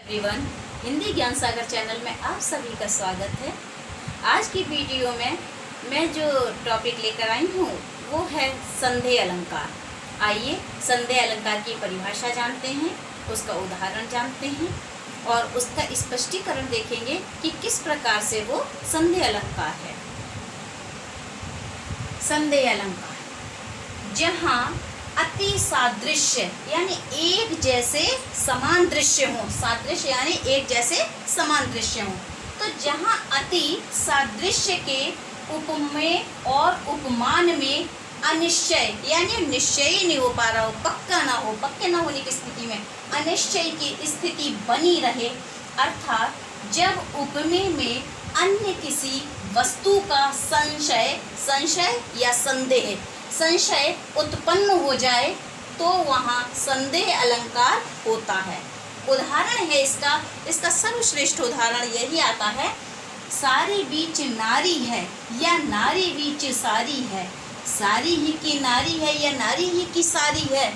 Everyone, Hindi ज्ञान सागर channel में आप सभी का स्वागत है। आज की वीडियो में मैं जो टॉपिक लेकर आई हूँ वो है संदेह अलंकार। आइए संदेह अलंकार की परिभाषा जानते हैं, उसका उदाहरण जानते हैं और उसका स्पष्टीकरण देखेंगे कि किस प्रकार से वो संदेह अलंकार है। संदेह अलंकार जहाँ अति सादृश्य यानी एक जैसे समान दृश्य हो, सादृश्य यानी एक जैसे समान दृश्य हो, तो जहाँ अति सादृश्य के उपमेय और उपमान में अनिश्चय यानी निश्चय नहीं हो पा रहा हो, पक्का ना हो, पक्के ना होने की स्थिति में अनिश्चय की स्थिति बनी रहे, अर्थात जब उपमेय में अन्य किसी वस्तु का संशय या संशय उत्पन्न हो जाए तो वहाँ संदेह अलंकार होता है। उदाहरण है इसका सर्वश्रेष्ठ उदाहरण यही आता है, सारी बीच नारी है या नारी बीच सारी है, सारी ही की नारी है या नारी ही की सारी है।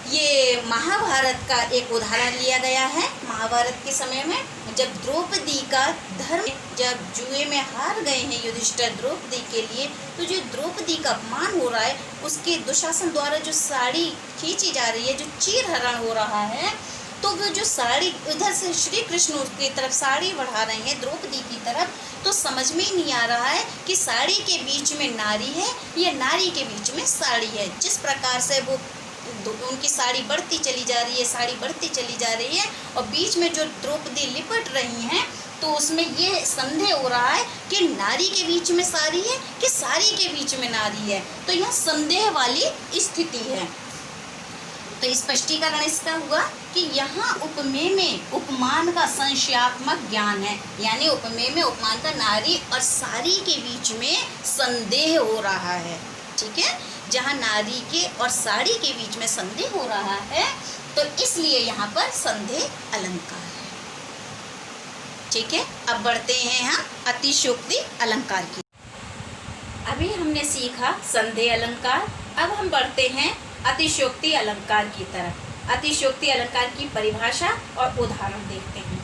ये महाभारत का एक उदाहरण लिया गया है। महाभारत के समय में जब द्रौपदी का धर्म, जब जुए में हार गए हैं युधिष्ठिर द्रौपदी के लिए, तो जो द्रौपदी का अपमान हो रहा है, उसके दुशासन द्वारा जो साड़ी खींची जा रही है, जो चीरहरण हो रहा है, तो वो जो साड़ी उधर से श्री कृष्ण उसकी तरफ साड़ी बढ़ा रहे हैं द्रौपदी की तरफ, तो समझ में ही नहीं आ रहा है कि साड़ी के बीच में नारी है या नारी के बीच में साड़ी है। जिस प्रकार से वो उनकी साड़ी बढ़ती चली जा रही है, साड़ी बढ़ती चली जा रही है और बीच में जो द्रौपदी लिपट रही हैं, तो उसमें ये संदेह हो रहा है कि नारी के बीच में साड़ी है कि साड़ी के बीच में नारी है, तो यह संदेह वाली स्थिति है। तो स्पष्टीकरण इसका हुआ कि यहाँ उपमेय में उपमान का संशयात्मक ज्ञान है, यानी उपमेय में उपमान का नारी और साड़ी के बीच में संदेह हो रहा है। ठीक है, जहाँ नारी के और साड़ी के बीच में संदेह हो रहा है, तो इसलिए यहाँ पर संदेह अलंकार है। ठीक है, अब बढ़ते हैं हम अतिशयोक्ति अलंकार की। अभी हमने सीखा संदेह अलंकार, अब हम बढ़ते हैं अतिशयोक्ति अलंकार की तरफ। अतिशयोक्ति अलंकार की परिभाषा और उदाहरण देखते हैं।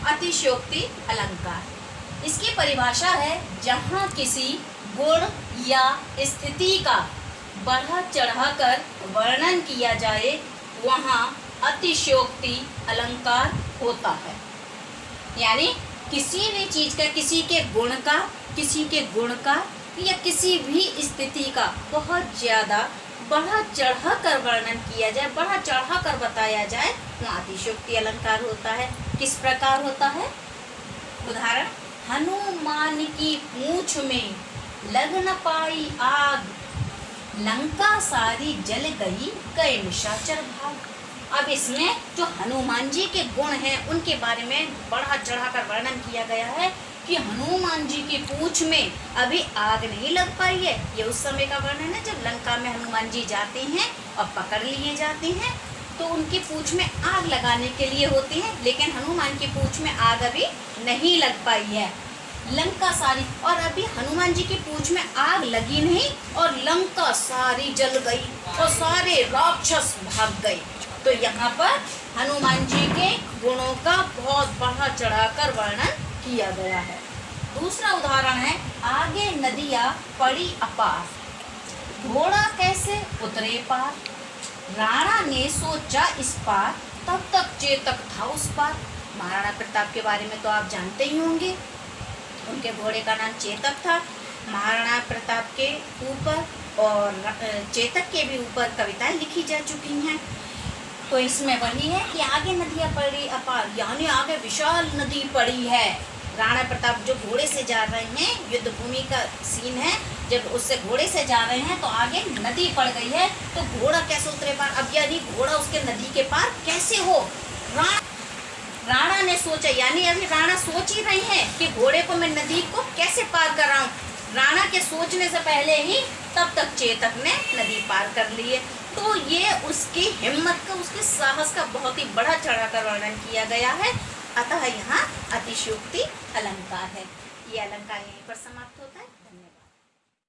अतिशयोक्ति अलंकार, इसकी परिभाषा है जहाँ किसी गुण या स्थिति का बढ़ा चढ़ाकर वर्णन किया जाए, वहाँ अतिशयोक्ति अलंकार होता है। यानी किसी भी चीज़ का, किसी के गुण का, किसी के गुण का या किसी भी स्थिति का बहुत ज़्यादा बढ़ा चढ़ाकर वर्णन किया जाए, बढ़ा चढ़ाकर बताया जाए, वहाँ अतिशयोक्ति अलंकार होता है। किस प्रकार होता है? उदाहरण, हनुमान की पूंछ में लग न पाई आग, लंका सारी जल गई, गए निशाचर भाग। अब इसमें जो हनुमान जी के गुण हैं उनके बारे में बढ़ा चढ़ाकर वर्णन किया गया है कि हनुमान जी की पूंछ में अभी आग नहीं लग पाई है। ये उस समय का वर्णन है जब लंका में हनुमान जी जाते हैं और पकड़ लिए जाते हैं, तो उनकी पूंछ में आग लगाने के लिए होती है, लेकिन हनुमान की पूंछ में आग अभी नहीं लग पाई है। लंका सारी, और अभी हनुमान जी की पूंछ में आग लगी नहीं और लंका सारी जल गई और सारे राक्षस भाग गए। तो यहाँ पर हनुमान जी के गुणों का बहुत बढ़ा चढ़ाकर वर्णन किया गया है। दूसरा उदाहरण है, आगे नदियाँ पड़ी अपार, घोड़ा कैसे उतरे पार, राणा ने सोचा इस पार, तब तक चेतक था उस पार। महाराणा प्रताप के बारे में तो आप जानते ही होंगे, उनके घोड़े का नाम चेतक था। महाराणा प्रताप के ऊपर और चेतक के भी ऊपर कविताएं लिखी जा चुकी हैं। तो इसमें वही है कि आगे नदियाँ पड़ी अपार, यानी आगे विशाल नदी पड़ी है। राणा प्रताप जो घोड़े से जा रहे हैं, युद्ध भूमि का सीन है, जब उससे घोड़े से जा रहे हैं तो आगे नदी पड़ गई है, तो घोड़ा कैसे उतरे पार? अब यदि घोड़ा उसके नदी के पार कैसे हो? राणा ने सोचा, यानी अभी राणा सोच ही रहे हैं कि घोड़े को मैं नदी को कैसे पार कराऊं। राणा के सोचने से पहले ही तब तक चेतक ने नदी पार कर ली है। तो ये उसकी हिम्मत का, उसके साहस का बहुत ही बढ़ा चढ़ाकर वर्णन किया गया है। अतः यहाँ अतिशयोक्ति अलंकार है। ये अलंकार यहीं पर समाप्त होता है।